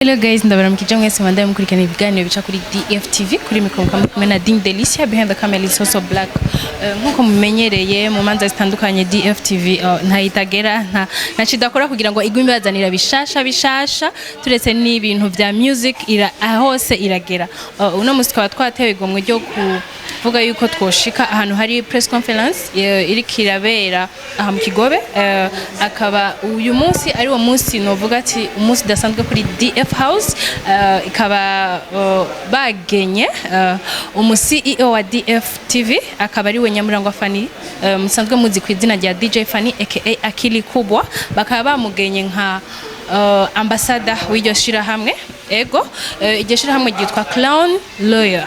Hello guys, ndabaramukije mwese mwandaye mukurikirana ibiganiro bica kuri DFTV kuri mikro kamwe na Ding Delicia behind the camera is also black. Nkuko mumenyereye mu manza zitandukanye DFTV ntayitagera nta cidakora kugira ngo igwe imbazanira bishasha turetse n'ibintu vya music hose iragera. Uno musi twaba twatewe igomwe ryo kuvuga yuko twoshika ahantu hari press conference iri kirabera aha mu Kigobe, akaba uyu munsi ari wo munsi novuga ati umunsi dasanzwe kuri DF House, ikaba bagenye umu CEO wa DFTV akaba ari we Nyamurangwa Fanny, musanzwe muzi ku izina rya DJ Fanny aka Akili Kubwa, bakaba bamugenye nka ambassador w'iryo shirahamwe. Ego iryo shirahamwe ryitwa Clown Lawyer,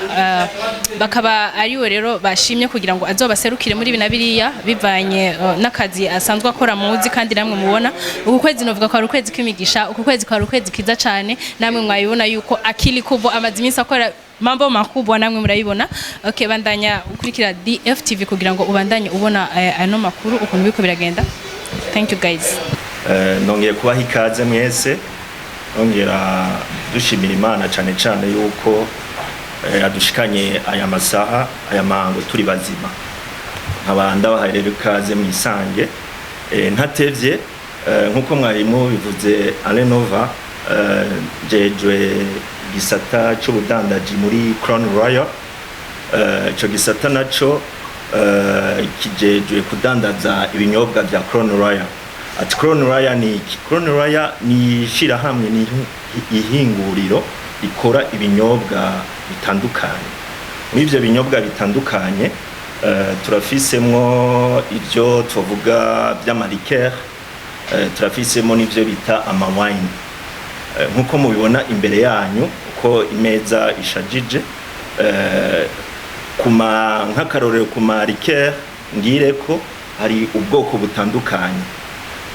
bakaba ari we rero bashimye kugira ngo azobaserukire muri binabiriya bivanye n'akazi asanzwe akora muzi kandi namwe mubona uku kwezi novuga ko ari ukwezi kwimigisha, uku kwezi kwa ukwezi kiza cyane, namwe mwayibona yuko Akili Kubwa amazi iminsi akora mambo makubwa, namwe murayibona. Okay, bandanya ukurikira DFTV kugira ngo ubandanye ubona ano makuru ukuntu biko biragenda. Thank you guys. Nongeye kubaha ikaze mwese, nongera dushimira Imana cyane cyane yuko adushikanye aya masaha aya mango turi bazima, nkabanda baharera ikaze mwisange ntatevye. Nkuko mwarimu bivuze Alenova, jejwe gisata cy'ubudandaji muri Crown Royal. Ico gisata naco kijejwe kudandaza ibinyobwa vya Crown Royal. Ati Crown Royal ni iki? Crown Royal ni shirahamwe, ni ihinguriro ikora ibinyobwa bitandukanye. Muri ivyo binyobwa bitandukanye turafisemwo ivyo tuvuga by'amarikere, turafisemo n'ivyo bita ama wine. Nkuko mubibona imbere yanyu uko imeza ishajije, kuma nk'akarorero ku marikere ngireko hari ubwoko butandukanye.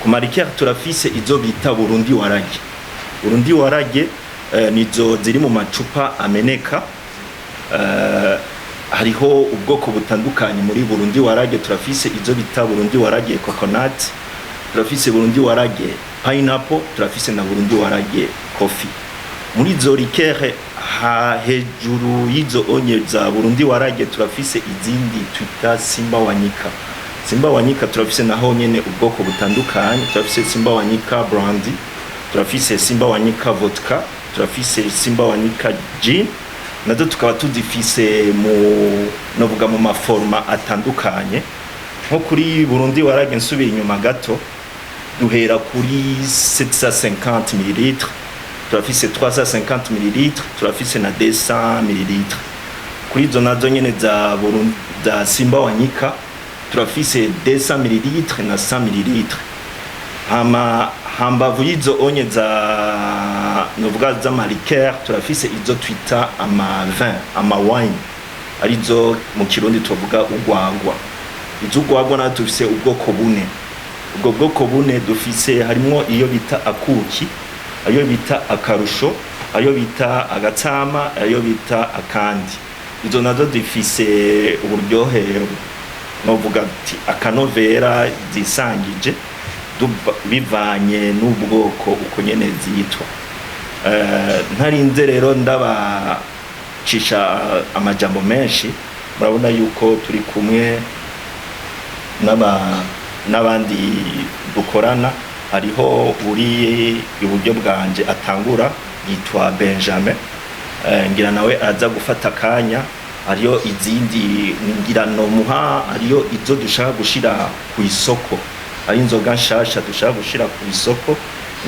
Ku marikere turafise izo bita Burundi Warage. Burundi Warage nizo ziri mu macupa ameneka. Hariho ubwoko butandukanye muri Burundi Warage, turafise izo bita Burundi Warage coconut, turafise Burundi Warage pineapple, turafise na Burundi Warage coffee. Muri izo rikere hejuru y'izo onye za Burundi Warage turafise izindi twita Simba Wanyika. Simba Wanyika turafise naho nyene ubwoko butandukanye, turafise Simba Wanyika brandy, turafise Simba Wanyika vodka, turafise Simba Wanyika gin, nazo tukaba tuzifise mu novuga mu maforma atandukanye. Nko kuri Burundi Warage nsubiye inyuma gato, duhera kuri 750 ml, turafise 350 ml, turafise na 200 ml. Kuri izo nazo nyene za Burundi za Simba Wanyika turafise 200 ml na 100 ml. Hambavu y'izo onye za novuga za marikere turafise izo twita ama vin, ama wine, arizo mu Kirundi tuvuga ugwagwa. Izo ugwagwa na tufise ubwoko bune. Ubwo bwoko bune dufise harimo iyo bita akuki, ayo bita akarusho, ayo bita agatsama, ayo bita akandi. Izo nazo dufise uburyohe novuga ati akanovera zisangije bivanye n'ubwoko uko nyene zitwa. Ntarinze rero ndabacisha amajambo menshi, murabona yuko turi kumwe n'abandi dukorana. Hariho uri iburyo bwanje atangura yitwa Benjamin, ngira nawe aza gufata kanya. Hariyo izindi ngira no muha, hariyo izo dushaka gushira ku isoko, ari inzoga nshasha dushaka gushira ku isoko,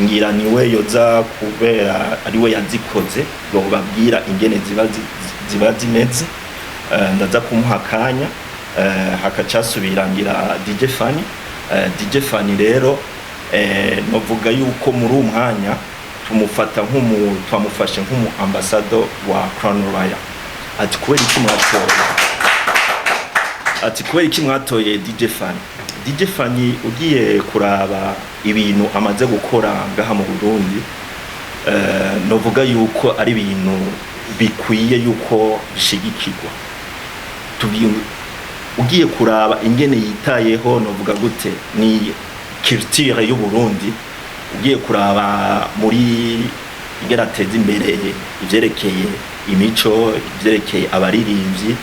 ngira niwe yoza kubera ari we yazikoze ngo babwira ingene ziba zimeze. Ndaza kumuha kanya hakacasubira ngira DJ Fanny. DJ Fanny rero novuga yuko muri umwanya tumufata twamufashe nk'umu ambassador wa Crown Royal. Ati kubera iki mwatoye DJ Fanny? DJ Fanny ugiye kuraba ibintu amaze gukora ngaha mu Burundi, novuga yuko ari ibintu bikwiye yuko bishigikirwa. Ugiye kuraba ingene yitayeho novuga gute ni culture y'u Burundi, ugiye kuraba muri igera ateza imbere ivyerekeye imico, ivyerekeye abaririmbyi,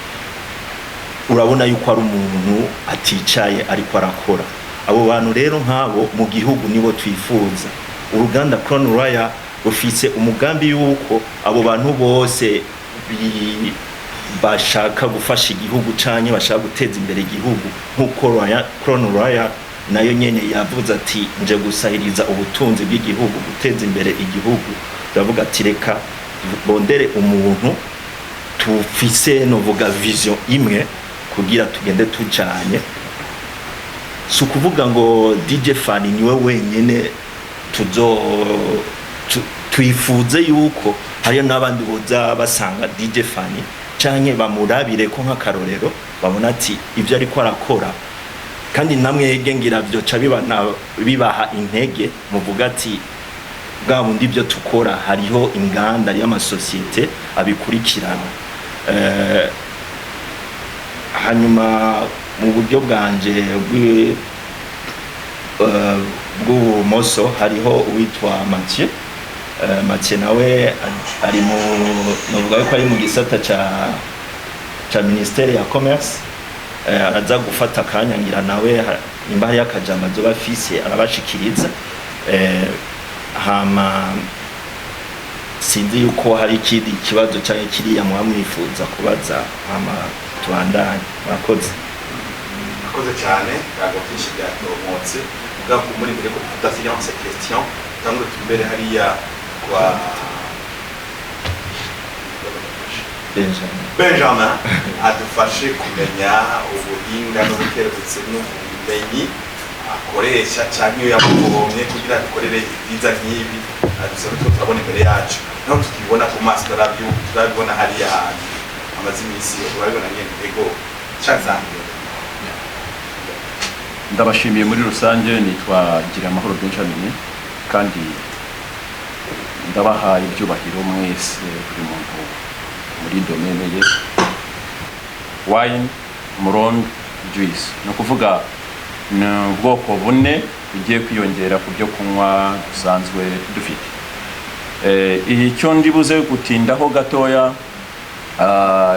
urabona yuko ari umuntu aticaye ariko arakora. Abo bantu rero nk'abo mu gihugu nibo twifuza. Uruganda Crown Royal rufise umugambi yuko abo bantu bose bashaka gufasha igihugu canke bashaka guteza imbere igihugu, nk'uko Crown Royal nayo nyene yavuze ati nje gusahiriza ubutunzi bw'igihugu, guteza imbere igihugu. Turavuga ati reka bondere umuntu tufise novuga vision imwe kugira tugende tujanye. Si ukuvuga ngo DJ Fanny niwe wenyene twifuze yuko hariyo n'abandi boza basanga DJ Fanny canke bamurabire ko nk'akarorero, babona ati ibyo ariko arakora kandi namwege ngira byoca bibaha intege, muvuga ati bwa bundi ibyo tukora hariho inganda y'amasosiyete abikurikirana. Hanyuma mu buryo bwanje bw'ubumoso hariho uwitwa Mathieu. Mathieu nawe ari novuga ko ari mu gisata ca ministere ya commerce. Araza gufata akanya ngira nawe nimba hari akajambo azoba afise arabashikiriza. Hama sinzi yuko hari ikindi kibazo cyangwa kiriya mwamwifuza kubaza, hama tubandanye. Murakoze cyane, ntabwo byinshi byatomotse ubwa muri mbere ko tudasinya cette question tango tumbere hariya kwa Benjamin adufashe kumenya ubuhinga n'ubukererutse n'ubumenyi akoresha cyane iyo yamubonye kugira dukorere ibyiza nk'ibi. Adusaba ko turabona imbere yacu naho tukibona ku maso turabibona hariya hantu amazi imisi urabibona nyene ego cyazangiye. Ndabashimiye muri rusange, nitwa Giramahoro Benjamin kandi ndabahaye ibyubahiro mwese buri muntu muri domaine ye. Wine, Murondo, juice no kuvuga ubwoko bune bigiye kwiyongera ku byo kunywa dusanzwe dufite. Icyo ndibuze gutindaho gatoya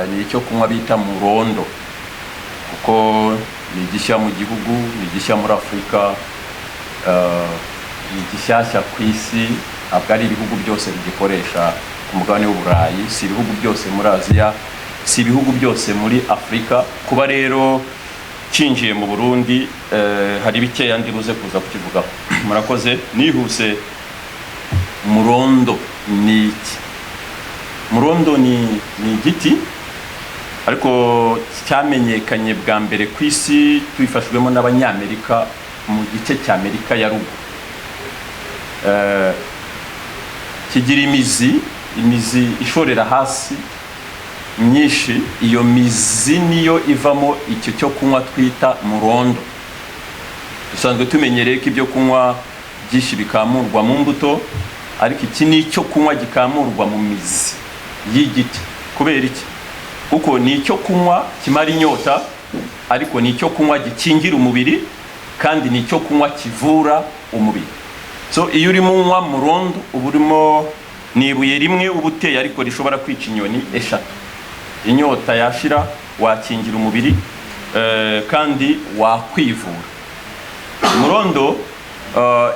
ni icyo kunywa bita Murondo, kuko ni gishya mu gihugu, ni gishya muri Afrika, ni gishyashya ku isi. Ntabwo ari ibihugu byose bigikoresha ku mugabane w'Uburayi, si ibihugu byose muri Aziya, si ibihugu byose muri Afrika. Kuba rero cinjiye mu Burundi hari bikeya ndibuze kuza kukivugaho. Murakoze. Nihuse, Murondo ni iki? Murondo ni igiti ariko cyamenyekanye bwa mbere ku isi twifashwemo n'Abanyamerika mu gice cy'Amerika ya ruguru. Kigira imizi ishorera hasi myinshi. Iyo mizi niyo ivamo icyo cyo kunywa twita Murondo. Dusanzwe tumenyereye ko ibyo kunywa byinshi bikamurwa mu mbuto, ariko iki ni icyo kunywa gikamurwa mu mizi y'igiti. Kubera iki? Kuko ni icyo kunywa kimara inyota, ariko ni icyo kunywa gikingira umubiri, kandi ni icyo kunywa kivura umubiri. So iyo urimo unywa Murondo uba urimo nibuye rimwe ubuteye, ariko rishobora kwica inyoni eshatu. Inyota yashira, wakingira umubiri, kandi wakwivura. Murondo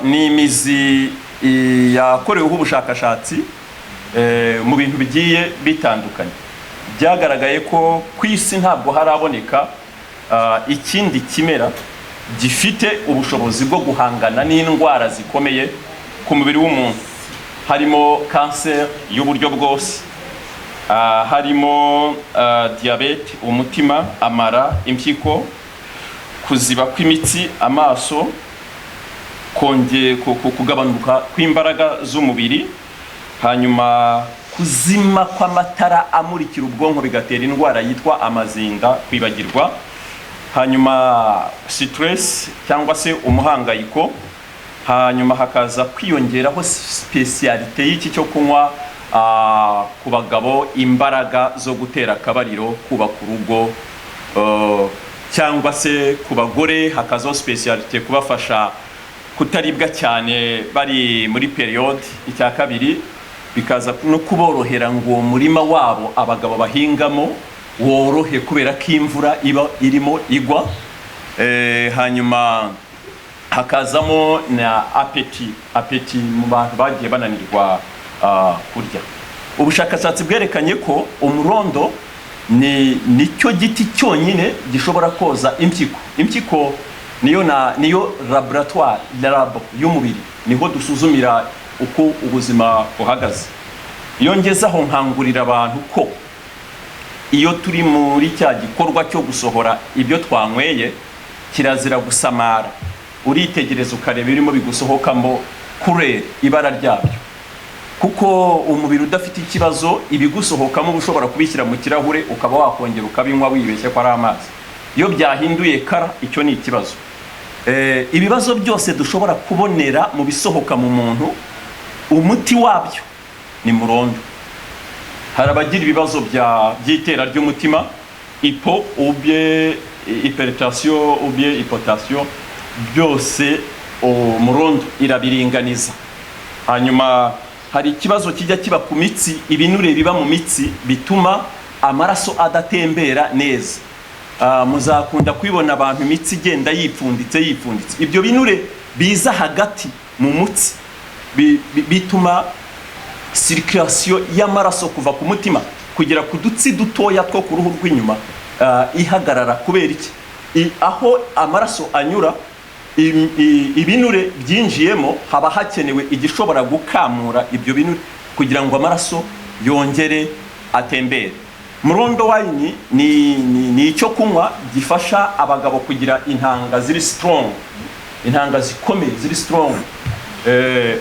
ni imizi yakoreweho ubushakashatsi mu bintu bigiye bitandukanye. Byagaragaye ko ku isi ntabwo haraboneka ikindi kimera gifite ubushobozi bwo guhangana n'indwara zikomeye ku mubiri w'umuntu. Harimo cancer y'uburyo bwose, harimo diabete, umutima, amara, impyiko, kuziba kw'imitsi, amaso, kugabanuka kw'imbaraga z'umubiri, hanyuma kuzima kw'amatara amurikira ubwonko bigatera indwara yitwa amazinda, kwibagirwa, hanyuma stress cyangwa se umuhangayiko, hanyuma hakaza kwiyongeraho specialite y'iki cyo kunywa ku bagabo, imbaraga zo gutera akabariro, kubaka urugo, cyangwa se ku bagore hakazaho specialite kubafasha kutaribwa cyane bari muri periode. Icya kabiri bikaza no kuborohera ngo uwo murima wabo abagabo bahingamo worohe kubera ko imvura iba irimo igwa. Hanyuma hakazamo na apeti mu bantu bagiye bananirwa kurya. Ubushakashatsi bwerekanye ko umurondo nicyo giti cyonyine gishobora koza impyiko. Impyiko niyo laboratoire y'umubiri, niho dusuzumira uko ubuzima buhagaze. Iyo ngezaho nkangurira abantu ko iyo turi muri cya gikorwa cyo gusohora ibyo twanyweye, kirazira gusamara, uritegereza ukareba birimo bigusohokamo kure ibara ryabyo, kuko umubiri udafite ikibazo ibigusohokamo ushobora kubishyira mu kirahure ukaba wakongera ukabinywa wibeshye ko ari amazi. Iyo byahinduye kara, icyo ni ikibazo. Ibibazo byose dushobora kubonera mu bisohoka mu muntu, umuti wabyo ni murondo. Hari abagira ibibazo by'itera ry'umutima, ipo ubye hypertension ubye hypotension, byose murondo irabiringaniza. Hanyuma hari ikibazo kijya kiba ku mitsi, ibinure biba mu mitsi bituma amaraso adatembera neza. Muzakunda kwibona abantu imitsi igenda yipfunditse. Ibyo binure biza hagati mu mutsi bituma circulation y'amaraso kuva ku mutima kugera ku dutsi dutoya two ku ruhu rw'inyuma ihagarara. Kubera iki? Aho amaraso anyura, ibinure byinjiyemo, haba hakenewe igishobora gukamura ibyo binure kugira ngo amaraso yongere atembere. Murondo wine ni icyo kunywa gifasha abagabo kugira intanga ziri strong, intanga zikomeye ziri strong.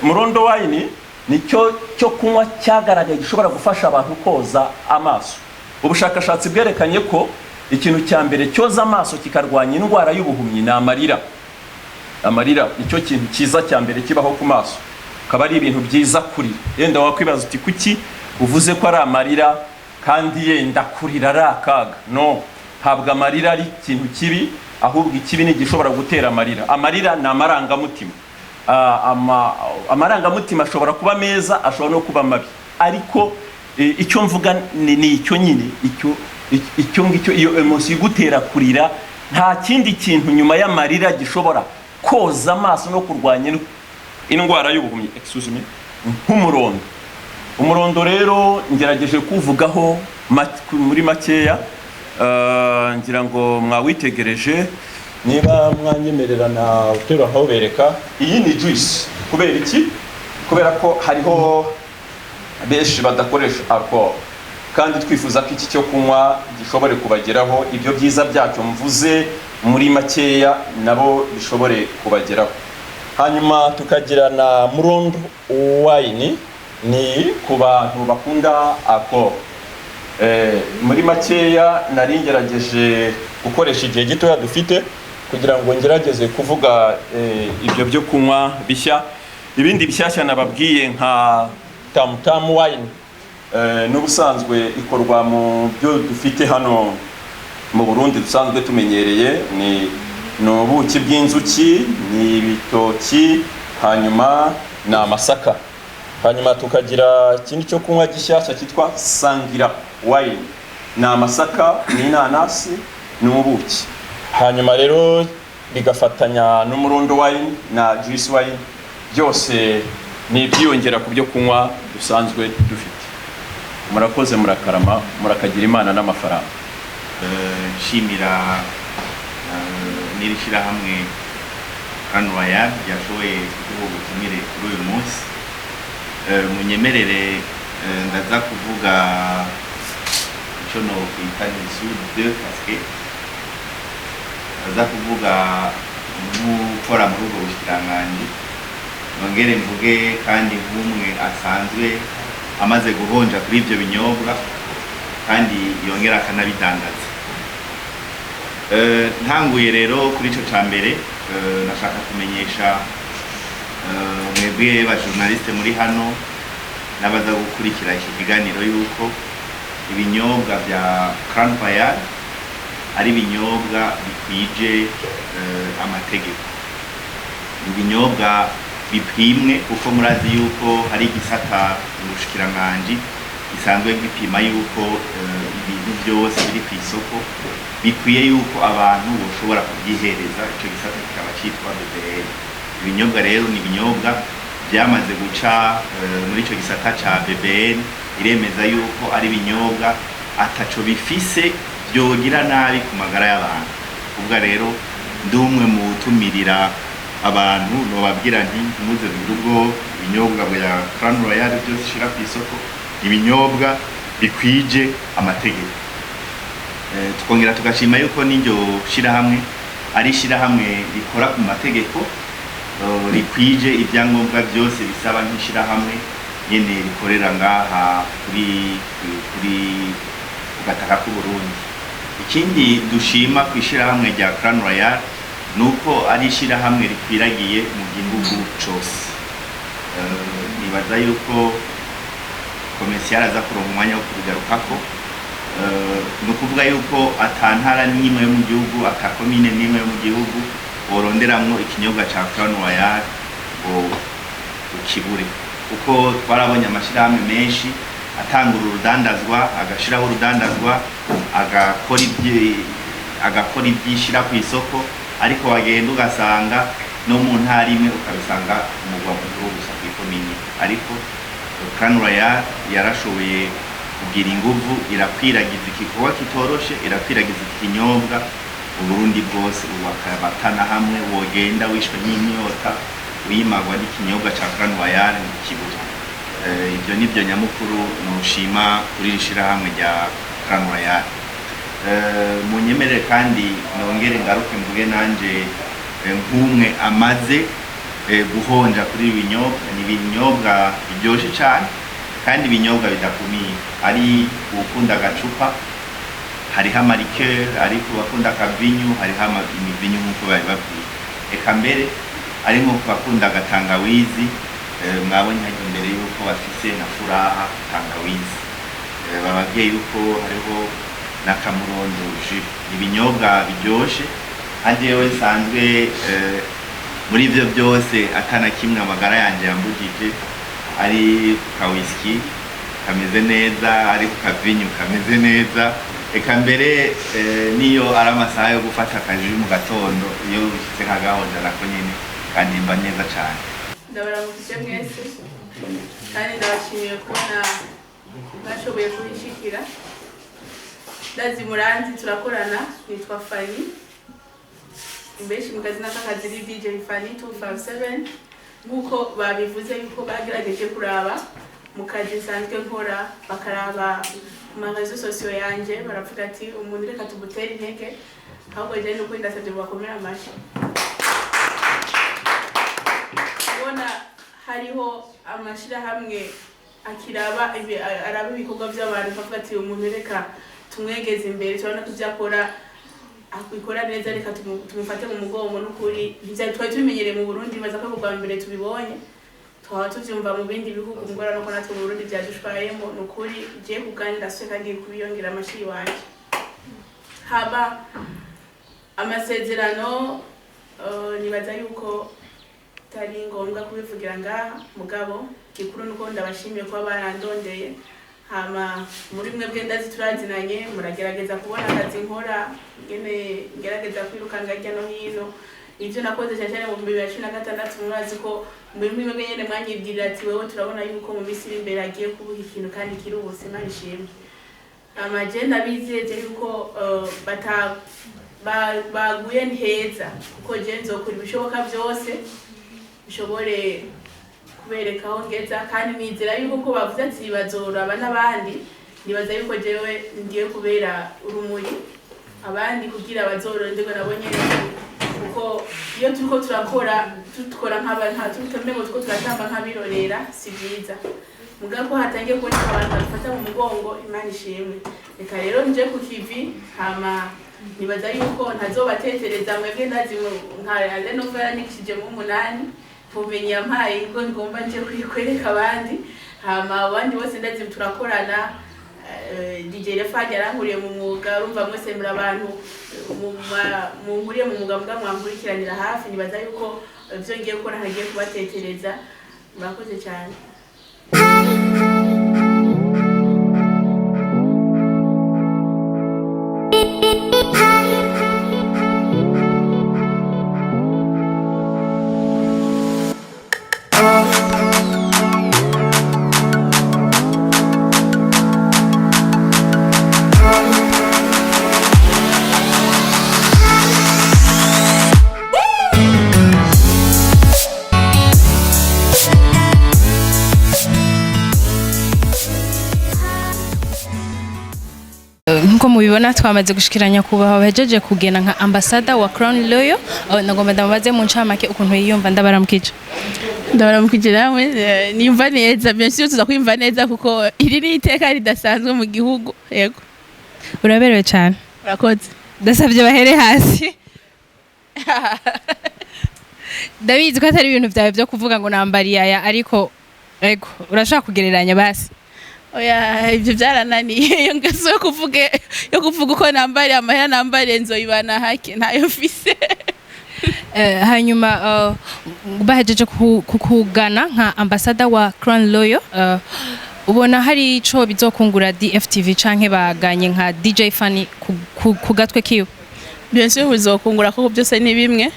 Murondo wine nicyo cyo kunywa cyagaragaye gishobora gufasha abantu koza amaso. Ubushakashatsi bwerekanye ko ikintu cya mbere cyoza amaso kikarwanya indwara y'ubuhumyi ni amarira. Amarira nicyo kintu cyiza cya mbere kibaho ku maso, akaba ari ibintu byiza kurira. Yenda wakwibaza uti kuki uvuze ko ari amarira kandi yenda kurira ari akaga? No, ntabwo amarira ari ikintu kibi, ahubwo ikibi ni gishobora gutera amarira. Amarira ni amarangamutima. Amarangamutima ashobora kuba meza, ashobora no kuba mabi, ariko icyo mvuga ni icyo nyine, icyo ngicyo, iyo emotion igutera kurira, nta kindi kintu nyuma y'amarira gishobora koza amaso no kurwanya indwara y'ubuhumyi, nk'umurondo. Umurondo rero ngerageje kuvugaho muri makeya, ngira ngo mwawitegereje. Niba mwanyemerera na utero aho bereka, iyi ni juice. Kubera iki? Kubera ko hariho benshi badakoresha alcohol, kandi twifuza ko iki cyo kunywa gishobore kubageraho ibyo byiza byacyo mvuze muri makeya nabo bishobore kubageraho. Hanyuma tukagira na murondo wine, ni ku bantu bakunda alcohol. Muri makeya nari ngerageje gukoresha igihe gitoya dufite kugira ngo ngerageze kuvuga ibyo byo kunywa bishya. Ibindi bishyashya nababwiye nka tam wine, n'ubusanzwe ikorwa mu byo dufite hano mu Burundi dusanzwe tumenyereye. Ni ubuki bw'inzuki, ni ibitoki, hanyuma ni amasaka. Hanyuma tukagira ikindi cyo kunywa gishyashya cyitwa sangira wine, ni amasaka, ni inanasi, ni ubuki. Hanyuma rero bigafatanya n'umurondo wine na juice wine, byose ni ibyiyongera ku byo kunywa dusanzwe dufite. Murakoze, murakarama, murakagira Imana n'amafaranga. Nshimira n'irishira hamwe hano yashoboye kuduha ubutumire kuri uyu munsi. Munyemerere ndaza kuvuga icyo no kwita de paske ndaza kuvuga gukora muri ubwo bushyiranganji, nongere mvuge kandi nk'umwe asanzwe amaze guhonja kuri ibyo binyobwa kandi yongera akanabidandaza. Ntanguye rero kuri icyo cya mbere, nashaka kumenyesha mwebwe ba journaliste muri hano n'abaza gukurikira iki kiganiro yuko ibinyobwa bya Crown Royal ari ibinyobwa bikwije amategeko. Ibinyobwa bipimwe kuko murazi yuko hari igisata ubushikiranganje gisanzwe gipima yuko ibintu byose biri ku isoko bikwiye yuko abantu boshobora kubyihereza. Icyo gisata kikaba cyitwa BBN. Ibinyobwa rero ni ibinyobwa byamaze guca muri icyo gisata ca BBN, iremeza yuko ari ibinyobwa ataco bifise byogira nabi ku magara y'abantu. Ubwo rero ndumwe mu tumirira abantu nobabwira nti muze birugo ibinyobwa bya Crown Royal byose shira ku isoko, ibinyobwa bikwije amategeko. Tukongera tugashima yuko n'iryo shirahamwe ari shirahamwe rikora ku mategeko, rikwije ibyangombwa byose bisaba nk'ishirahamwe nyene rikorera ngaha kuri ugataka ku Burundi. Ikindi dushima kwishirahamwe rya Crown Royal nuko ari ishirahamwe rikwiragiye mu gihugu cose. Nibaza yuko komisiyo aza kuronka umwanya wo kubigarukako, nukuvuga yuko atantara n'imwe yo mu gihugu, atakomine n'imwe yo mu gihugu boronderamwo ikinyobwa ca Crown Royal ukibure, kuko twarabonye amashirahamwe menshi atangura urudandazwa, agashiraho urudandazwa, agakora ibyishira ku isoko, ariko wagenda ugasanga no mu ntara imwe ukabisanga umugwa mukuru gusa ku ikomine. Ariko Crown Royal yarashoboye kugira inguvu, irakwiragiza igikorwa kitoroshe, irakwiragiza ikinyobwa mu Burundi bwose. Ubu akabatana hamwe wogenda wishwe n'inyota uyimagwa n'ikinyobwa ca Crown Royal mu kibuga. Ibyo nibyo nyamukuru nushima kuri rishirahamwe rya Crown Royal. Munyemerere kandi nongere ngaruke mvuge nanje nk'umwe amaze guhonja kuri ibinyobwa. Ni ibinyobwa biryoshe cyane kandi ibinyobwa bidakumiye. Ari ukunda agacupa, hariho amarikeri, ariko bakunda akavinyu, hariho imivinyu nk'uko bari babwiye. Eka mbere ari nko bakunda agatangawizi, mwabonye hajya imbere yuko bafise na furaha tangawizi. Bababwiye yuko hariho n'akamurondo jus. Ibinyobwa biryoshe kandi yewe nsanzwe muri ivyo byose atana kimwe amagara yanje yambugije. Ari ka whisky kameze neza, ari kavinyu kameze neza, eka mbere niyo ari amasaha yo gufata akaji mu gatondo iyo bishitse kagahonja nako nyene kandi mba neza cyane. Ndabaramukije mwese kandi ndabashimiye kubona bashoboye kubishikira. Ndazi muranzi turakorana, nitwa Fanny, imbeshi mu kazina k'akazi ni DJ Fanny 257. Nkuko babivuze yuko bagerageje kuraba mu kazi nsanzwe nkora, bakaraba mu marezo sosiyo yanje, baravuga ati umuntu reka tumutere intege, ahubwo je nuko ndasabye bakomera amashi. Ubona hariho amashirahamwe akiraba araba ibikorwa by'abantu, bavuga ati umuntu reka tumwegeze imbere, turabona ko byakora akikora neza, reka tumufate mu mugongo. N'ukuri ivyo twari tumenyereye mu Burundi, baza ko bwa mbere tubibonye, twaba tuvyumva mu bindi bihugu, ngora no ko natwe mu Burundi byadushwayemo. N'ukuri je kuganira se kandi kubiyongera amashi wanje. Haba amasezerano nibaza yuko tari ngombwa kubivugira ngaha, mugabo gikuru nuko ndabashimiye kuba barandondeye. Hama muri mwebwe ndazi turazinanye, muragerageza kubona akazi nkora, ngene ngerageza kwirukanga hirya no hino. Ivyo nakoze cyane mu 2016 murazi ko muri mwebwe nyene mwanyibwirira ati wewe turabona yuko mu misi iri imbere agiye kubuha ikintu kandi kiri ubuzima nishimye. Amagenda bizeje yuko baguye nteza, kuko je nzokora ibishoboka byose bishobore kubereka aho ngeza, kandi nizera yuko ko bavuze ati bazoraba n'abandi. Nibaza yuko jewe ngiye kubera urumuri abandi kugira bazoronderwe nabo nyene, kuko iyo turiko turakora tutembe ngo tuko turatamba nk'abirorera si byiza. Mugabo ko hatangiye kuboneka abantu bafata mu mugongo, Imana ishimwe. Reka rero nje ku kivi, hama nibaza yuko ntazobatetereza mwebwe ndazi nka Renova nikishije mu 8 ubumenyi yampaye ngo ngomba nje kwereka abandi. Hama abandi bose ndazi turakorana, DJ Lefani yarankuriye mu mwuga urumva mwese muri abantu munkuriye mu mwuga mbwa mwankurikiranira hafi nibaza yuko ivyo ngiye gukora ntagiye kubatekereza murakoze cyane. Nkuko mubibona twamaze gushikiranya kubaho bahejeje kugena nka ambassador wa Crown Royal nagomba ndamubaze mu ncamake ukuntu yiyumva ndabaramukije nawe niyumva neza bien sûr tuza kwimva neza kuko iri ni iteka ridasanzwe mu gihugu yego uraberewe cyane urakoze ndasabye bahere hasi David ko atari ibintu byawe byo kuvuga ngo nambari yaya ariko yego urashaka kugereranya basi oya ibyo byarananiye iyo ngaso yo kuvuga uko nambari amahera nambari nzoyibana hake ntayo mfise hanyuma bahejeje kukugana nka ambassador wa Crown Royal ubona hari ico bizokungura DFTV canke baganye nka DJ Fanny ku gatwe kiyo bien sûr bizokungura kuko byose ni bimwe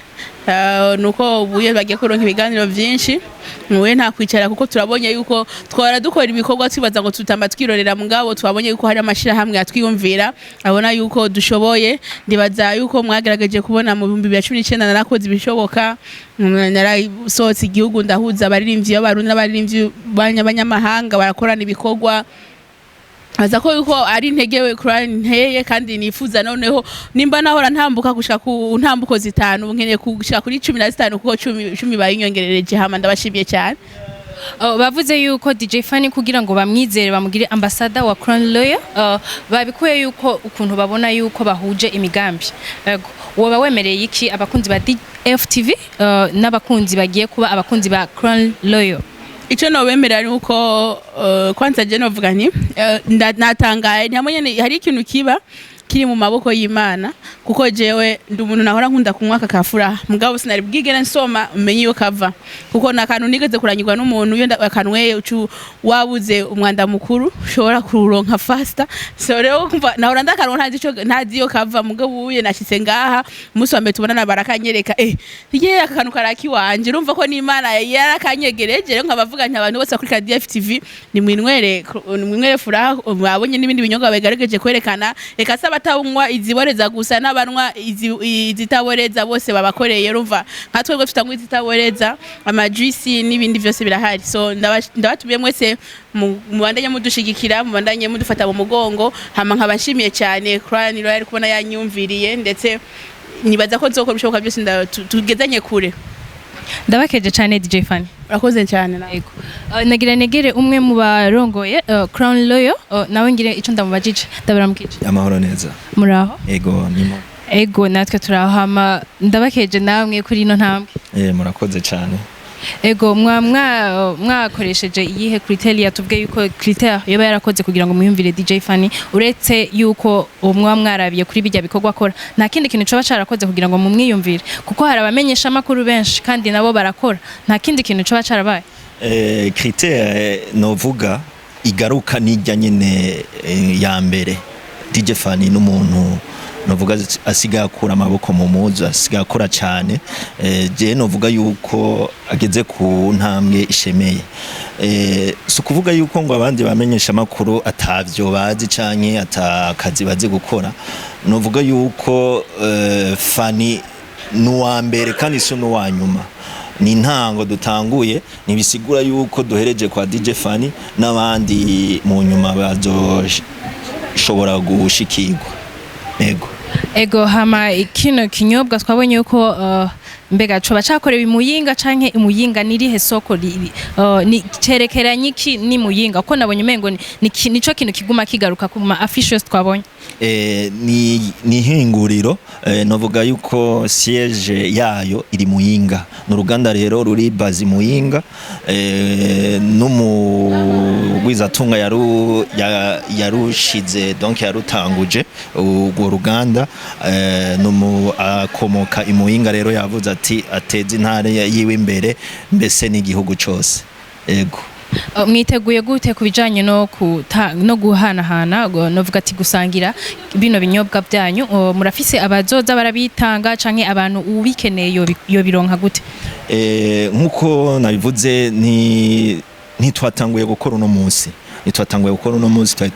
nuko ubuye bagiye kuronka ibiganiro byinshi muwe nta kwicara kuko turabonye yuko twara dukora ibikorwa twibaza ngo tutamba twirorera mugabo twabonye yuko hari amashira hamwe atwiyumvira abona yuko dushoboye ndibaza yuko mwagerageje kubona mu 2019 narakoze ibishoboka narasohotse igihugu ndahuza abaririmbyi y'abarundi n'abaririmbyi banyamahanga barakorana ibikorwa aza ko yuko ari integewe Crown nteye kandi nifuza noneho nimba nahora ntambuka gushaka ku ntambuko zitanu nkeneye gushaka kuri 15 kuko 10 bayinyongerereje hama ndabashimiye cyane. Bavuze yuko DJ Fanny kugira ngo bamwizere bamugire ambassador wa Crown Royal babikuye yuko ukuntu babona yuko bahuje imigambi yego woba wemereye iki abakunzi ba DFTV n'abakunzi bagiye kuba abakunzi ba Crown Royal? Ico no bemera ari uko kwanza je no vuga nti natangaye ntihamwe hari ikintu kiba kiri mu maboko y'Imana kuko jewe ndi umuntu nahora nkunda kunywa kakafura mugabo sinari bwigera nsoma umenye yo kava kuko nakantu nigeze kuranyirwa n'umuntu yo akanwe wabuze umwanda mukuru ushobora kuronka faster so rero kumva nahora ndakaronka ntazi yo kava mugabo uye nashitse ngaha umunsi wa mbere tubona na barakanyereka igihe akantu karaki wanje urumva ko n'Imana yarakanyegereje rero nkabavuga nti abantu bose kuri DFTV ni mwinwere furaha babonye n'ibindi binyonga begaregeje kwerekana reka batawunywa iziboreza gusa n'abanwa izitaboreza bose babakoreye urumva nka twebwe tutanywa izitaboreza amajuice n'ibindi byose birahari so ndabatubiye mwese mubandanye mudushigikira mubandanye mudufata mu mugongo hama nkabashimiye cyane Crown Royal kubona yanyumviriye ndetse nibaza ko nzokora bishoboka byose tugezanye kure. Ndabakeje cyane DJ Fanny. Urakoze cyane nako. Nagira negere umwe mu barongoye Crown Royal nawe ngire ico ndamubajije ndabaramukije. Amahoro neza. Muraho? Ego nimo. Ego natwe turahama ndabakeje namwe kuri ino ntambwe. Murakoze cyane. Ego mwakoresheje iyihe criteria tuvuge yuko criteria yoba yarakoze kugira ngo muyumvire DJ Fanny uretse yuko mwarabiye kuri bijya bikorwa akora nta kindi kintu cyo bacarakoze kugira ngo mumwiyumvire kuko hari abamenyesha makuru benshi kandi nabo barakora nta kindi kintu cyo bacarabaye criteria novuga igaruka nijya nyine ya mbere DJ Fanny n'umuntu novuga asiga akura amaboko mu muzo asiga akora cyane je novuga yuko ageze ku ntambwe ishemeye so kuvuga yuko ngo abandi bamenyesha makuru atavyo bazi canke atakazi bazi gukora novuga yuko Fanny nuwa mbere kandi so nuwa nyuma ni ntango dutanguye nibisigura yuko duhereje kwa DJ Fanny n'abandi mu nyuma bazoshobora gushikirwa. Ego hama kino kinyobwa twabonye yuko mbega coba cakorewe imuyinga canke imuyinga nirihe soko ni cerekeranye iki ni muyinga ko nabonye umengo nico kintu kiguma kigaruka ku ma affiches twabonye ni hinguriro novuga yuko siège yayo iri muyinga n'uruganda rero ruri bazi muyinga n'umugwizatunga yarushize donc yarutanguje urwo ruganda akomoka imuyinga rero yavuze ati ateze intare yiwe imbere mbese n'igihugu cyose ego mwiteguye gute kubijanye no guhanahana novuga ati gusangira bino binyobwa byanyu murafise abazoza barabitanga canke abantu ubikeneye yo bironka gute nkuko nabivuze ntitwatanguye gukora uno munsi twari